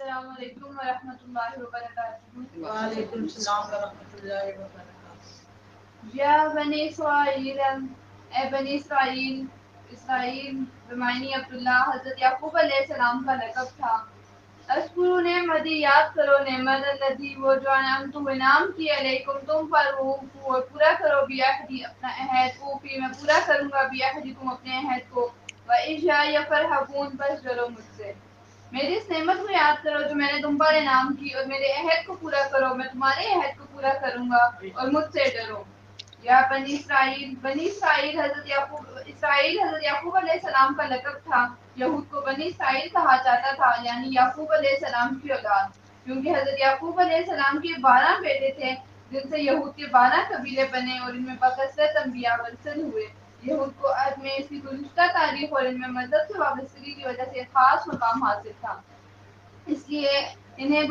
السلام علیکم ورحمۃ اللہ وبرکاتہ۔ وعلیکم السلام ورحمۃ اللہ وبرکاتہ۔ یا بنی اسرائیل، اے بنی اسرائیل، اسرائیل بمعنی عبداللہ حضرت یعقوب علیہ السلام کا لقب تھا۔ اذکروا نعمتی، یاد کرو نعمت التي وہ جو انعمت انعام کی علیکم تم پر، وہ پورا کرو بعہدی اپنا عہد، اوفی میں پورا کروں گا بعہدکم اپنے عہد کو، وإیایا فرحبون بس ڈرو مجھ سے۔ میری اس نعمت کو یاد کرو جو میں نے تم پر انعام کی، اور میرے عہد کو پورا کرو، میں تمہارے عہد کو پورا کروں گا، اور مجھ سے ڈرو۔ یا بنی اسرائیل، بنی اسرائیل حضرت یعقوب علیہ السلام کا لقب تھا۔ یہود کو بنی اسرائیل کہا جاتا تھا، یعنی یعقوب علیہ السلام کی اولاد، کیونکہ حضرت یعقوب علیہ السلام کے 12 بیٹے تھے، جن سے یہود کے 12 قبیلے بنے، اور ان میں بکثرت انبیاء مرسل ہوئے۔ یہود کو عرب میں اس کی گزشتہ تاریخ اور ان میں مذہب سے وابستگی کی وجہ سے خاص مقام حاصل تھا، اس لیے انہیں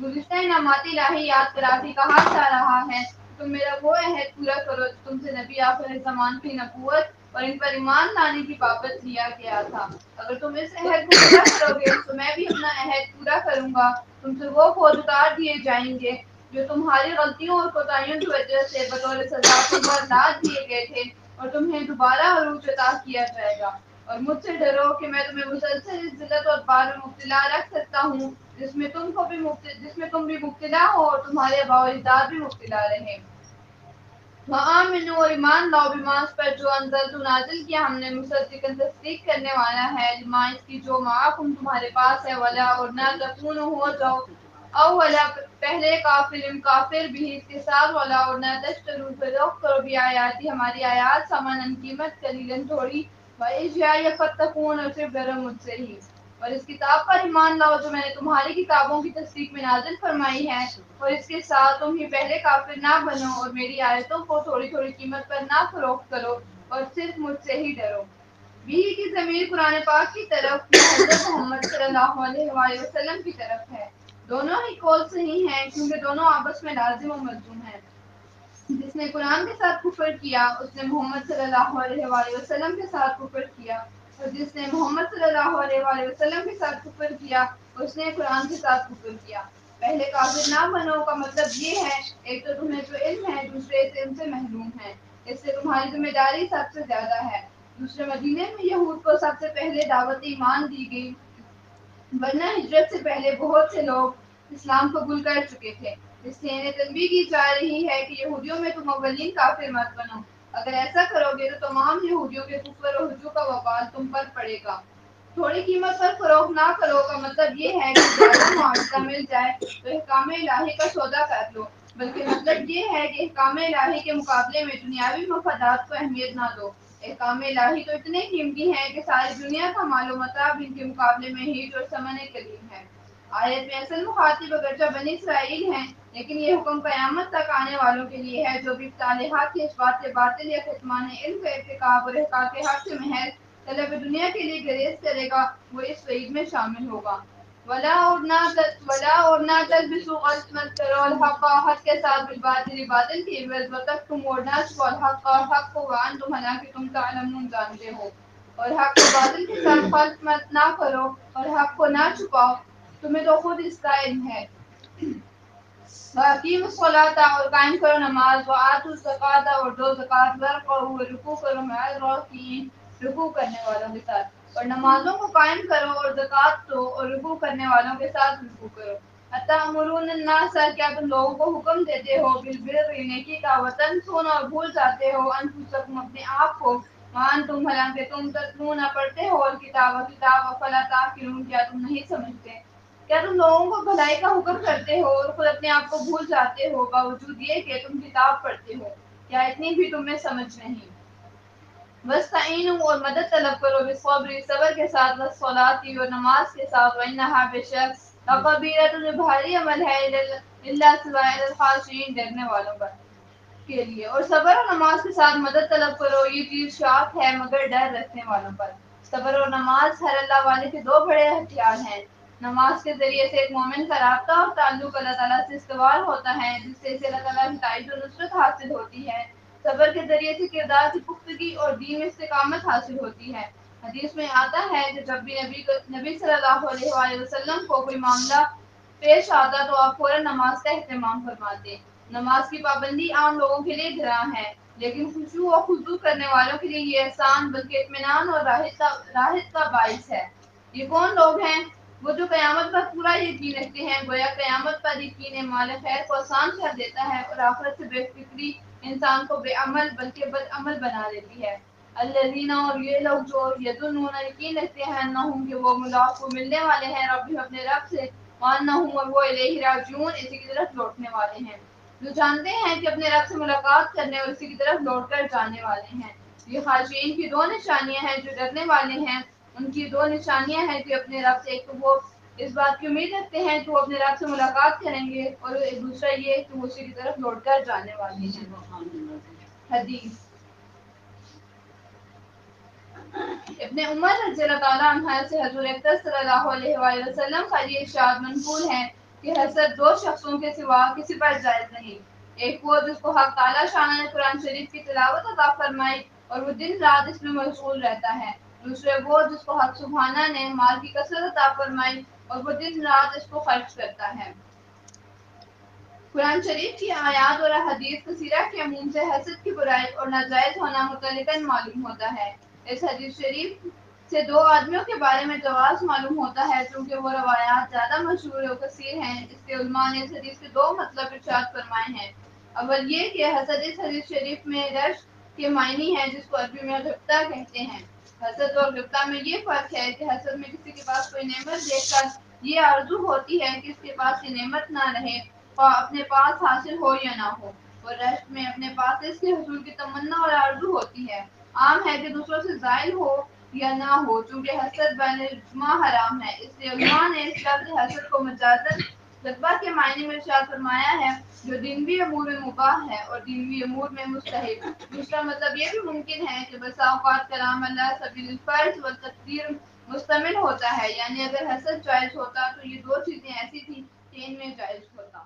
گزشتہ انعامات الہی یاد کرا کے کہا جا رہا ہے تم میرا وہ عہد پورا کرو جو تم سے نبی آخر زمان کی نبوت اور ان پر ایمان لانے کی بابت لیا گیا تھا۔ اگر تم اس عہد کو پورا کرو گے تو میں بھی اپنا عہد پورا کروں گا، تم سے وہ فوج اتار دیے جائیں گے جو تمہاری غلطیوں اور کوتاہیوں کی وجہ سے بطور سزا تم پر لاد دیے گئے تھے، اور تمہیں دوبارہ عروج عطا کیا جائے گا۔ اور مجھ سے ڈرو کہ میں تمہیں مسلسل اس ذلت اور بار میں مبتلا رکھ سکتا ہوں جس میں تم بھی مبتلا ہو اور تمہارے آباء و اجداد بھی مبتلا رہے۔ وآمنوا، اور ایمان لاؤ بما اس پر جو انزلت نازل کیا ہم نے، مصدقاً تصدیق کرنے والا ہے، لما اس کی جو معکم تمہارے پاس ہے، ولا اور نہ تکونوا ہو جاؤ، اولا پہلے کافر بھی اس کے ساتھ، ولا اور نہ تشتروا فروخت کرو بھی آیاتی ہماری آیات ثمناً قیمت قلیلاً تھوڑی، وإیایا فاتقون، اور صرف ڈرو مجھ سے ہی۔ اور اس کتاب پر ایمان لاؤ جو میں نے تمہاری کتابوں کی تصدیق میں نازل فرمائی ہے، اور اس کے ساتھ تم ہی پہلے کافر نہ بنو، اور میری آیتوں کو تھوڑی تھوڑی قیمت پر نہ فروخت کرو، اور صرف مجھ سے ہی ڈرو۔ بھی کی ضمیر قرآن پاک کی طرف یا حضرت محمد صلی اللہ علیہ وآلہ وسلم کی طرف ہے۔ دونوں ہی قول صحیح ہیں کیونکہ دونوں آپس میں لازم و ملزوم ہیں۔ جس نے قرآن کے ساتھ کفر کیا اس نے محمد صلی اللہ علیہ وآلہ وسلم کے ساتھ کفر کیا، اور جس نے محمد صلی اللہ علیہ وآلہ وسلم کے ساتھ کفر کیا اس نے قرآن کے ساتھ کفر کیا۔ پہلے کافر نہ بنو کا مطلب یہ ہے ایک تو تمہیں جو علم ہے، دوسرے اس علم سے محروم ہے، اس سے تمہاری ذمہ داری سب سے زیادہ ہے۔ دوسرے مدینے میں یہود کو سب سے پہلے دعوت ایمان دی گئی، ورنہ ہجرت سے پہلے بہت سے لوگ اسلام قبول کر چکے تھے۔ اس لیے انہیں تنبیہ کی جا رہی ہے کہ یہودیوں میں تم اولین کافر مت بنو، اگر ایسا کرو گے تو تمام یہودیوں کے کفر و ہجو کا وبال تم پر پڑے گا۔ تھوڑی قیمت پر فروخت نہ کرو کا مطلب یہ ہے کہ زیادہ معاوضہ مل جائے تو احکام الہی کا سودا کر لو، بلکہ مطلب یہ ہے کہ احکام الہی کے مقابلے میں دنیاوی مفادات کو اہمیت نہ دو۔ احکام الہی تو اتنے قیمتی ہیں کہ ساری دنیا کا مال و متاع بھی ان کے مقابلے میں ہیج اور ثمن قلیل ہے۔ آیت میں اصل مخاطب اگرچہ بنی اسرائیل ہیں، لیکن یہ حکم قیامت تک آنے والوں کے لیے ہے جو بھی صالحات کے اثبات باطل یا کتمان علم کا ارتکاب اور احقاق حق سے محض طلب دنیا کے لیے گریز کرے گا، وہ اس وعید میں شامل ہوگا۔ ولا اور نہ تلبسوا، غلط مت کرو الحق، حق کے ساتھ بالباطل، باطل کی عوض، وتکتموا، اور نہ چھپاؤ الحق، اور حق کو، وانتم حالانکہ تم تعلمون جانتے ہو۔ اور حق کو باطل کے ساتھ خلط مت نہ کرو اور حق کو نہ چھپاؤ، تمہیں تو خود اس کا علم ہے۔ وَأَقِیمُوا الصَّلَاةَ، اور قائم کرو نماز، وَآتُوا الزَّکَاةَ، اور دو زکوٰۃ، وَارْکَعُوا، اور رکوع کرو مع الراکعین، رکوع کرنے والوں کے ساتھ۔ اور نمازوں کو قائم کرو اور زکوٰۃ دو اور رکوع کرنے والوں کے ساتھ رکوع کرو۔ أَتَأْمُرُونَ النَّاسَ، کیا تم لوگوں کو حکم دیتے ہو، بِالْبِرِّ، نیکی کا، وَتَنْسَوْنَ، اور بھول جاتے ہو، أَنفُسَکُمْ، اپنے آپ کو، وَأَنْتُمْ، حالانکہ تم تتلون، پڑھتے ہو، الکتاب، کتاب، أَفَلَا تَعْقِلُونَ، کیا تم نہیں سمجھتے؟ کیا تم لوگوں کو بھلائی کا حکم کرتے ہو اور خود اپنے آپ کو بھول جاتے ہو، باوجود یہ کہ تم کتاب پڑھتے ہو؟ کیا اتنی بھی تمہیں سمجھ نہیں؟ وَاسْتَعِینُوا، اور مدد طلب کرو، بِالصَّبْرِ، صبر کے ساتھ، وَالصَّلَاةِ، اور نماز کے ساتھ، وَإِنَّهَا، بے شک، لَکَبِیرَۃٌ، جو بھاری عمل ہے، إِلَّا سوائے الْخَاشِعِینَ، ڈرنے والوں پر کے لیے۔ اور صبر اور نماز کے ساتھ مدد طلب کرو، یہ چیز شاق ہے مگر ڈر رکھنے والوں پر۔ صبر اور نماز ہر اللہ والے کے دو بڑے ہتھیار ہیں۔ نماز کے ذریعے سے ایک مومن کا رابطہ اور تعلق اللہ تعالیٰ سے استوار ہوتا ہے، جس سے اسے اللہ تعالیٰ کی تائید و نصرت حاصل ہوتی ہے۔ صبر کے ذریعے سے کردار کی پختگی اور دین میں استقامت حاصل ہوتی ہے۔ حدیث میں آتا ہے کہ جب بھی نبی صلی اللہ علیہ وآلہ وسلم کو کوئی معاملہ پیش آتا تو آپ فوراً نماز کا اہتمام فرماتے. نماز کی پابندی عام لوگوں کے لیے گراں ہے، لیکن خشوع و خضوع کرنے والوں کے لیے یہ احسان بلکہ اطمینان اور راحت کا باعث ہے. یہ کون لوگ ہیں؟ وہ جو قیامت پر پورا یقین رکھتے ہیں. گویا قیامت پر یقین مال خیر کو آسان کر دیتا ہے اور آخرت سے بے فکری انسان کو بے عمل بلکہ بد عمل بنا دیتی ہے. الذین، اور یہ لوگ جو یظنون یقین رکھتے ہیں انہم کہ وہ ملاقو ملنے والے ہیں ربہم اپنے رب سے، وانہم اور وہ الیہ راجعون اسی کی طرف لوٹنے والے ہیں. جو جانتے ہیں کہ اپنے رب سے ملاقات کرنے اور اسی کی طرف لوٹ کر جانے والے ہیں. یہ خاشعین کی دو نشانیاں ہیں. جو ڈرنے والے ہیں ان کی دو نشانیاں ہیں کہ اپنے رب سے، ایک تو وہ اس بات کی امید رکھتے ہیں کہ وہ اپنے رب سے ملاقات کریں گے، اور دوسرا یہ کہ وہ اسی کی طرف لوٹ کر جانے والے ہیں. حدیث ابن عمر رضی اللہ تعالیٰ عنہ سے حضور اکرم صلی اللہ علیہ وآلہ وسلم کا یہ ارشاد منقول ہے کہ حسد دو شخصوں کے سوا کسی پر جائز نہیں. ایک وہ جس کو حق تعالیٰ شان نے قرآن شریف کی تلاوت عطا فرمائی اور وہ دن رات اس میں مشغول رہتا ہے. دوسرے وہ جس کو حق سبحانہ نے مال کی کثرت عطا فرمائی اور وہ دن رات اس کو خرچ کرتا ہے. قرآن شریف کی آیات اور احادیث کثیرہ کے عموم سے حسد کی برائی اور ناجائز ہونا متعلقاً معلوم ہوتا ہے. اس حدیث شریف سے دو آدمیوں کے بارے میں جواز معلوم ہوتا ہے. چونکہ وہ روایات زیادہ مشہور و کثیر ہیں، اس لیے علماء نے اس حدیث کے دو مطلب ارشاد فرمائے ہیں. اول یہ کہ حسد اس حدیث شریف میں رشک کے معنی ہے، جس کو عربی میں غبطہ کہتے ہیں. حسد اور غبطہ میں یہ فرق ہے کہ حسد میں کسی کے پاس کوئی نعمت دیکھ کر یہ آرزو ہوتی ہے کہ اس کے پاس یہ نعمت نہ رہے، اپنے پاس حاصل ہو یا نہ ہو، اور رشک میں اپنے پاس اس کے حصول کی تمنا اور آرزو ہوتی ہے. عام ہے کہ دوسروں سے زائل ہو یا نہ ہو، چونکہ حسد بین الاجماع حرام ہے. اس لیے علماء نے اس لفظ حسد کو مجازاً غبطہ کے معنی میں ارشاد فرمایا ہے، جو دنوی امور میں مباح ہے اور دینوی امور میں مستحب. دوسرا مطلب یہ بھی ممکن ہے کہ بسا اوقات کلام اللہ سبیل الفرض والتقدیر مشتمل ہوتا ہے، یعنی اگر حسد جائز ہوتا تو یہ دو چیزیں ایسی تھیں کہ ان میں جائز ہوتا.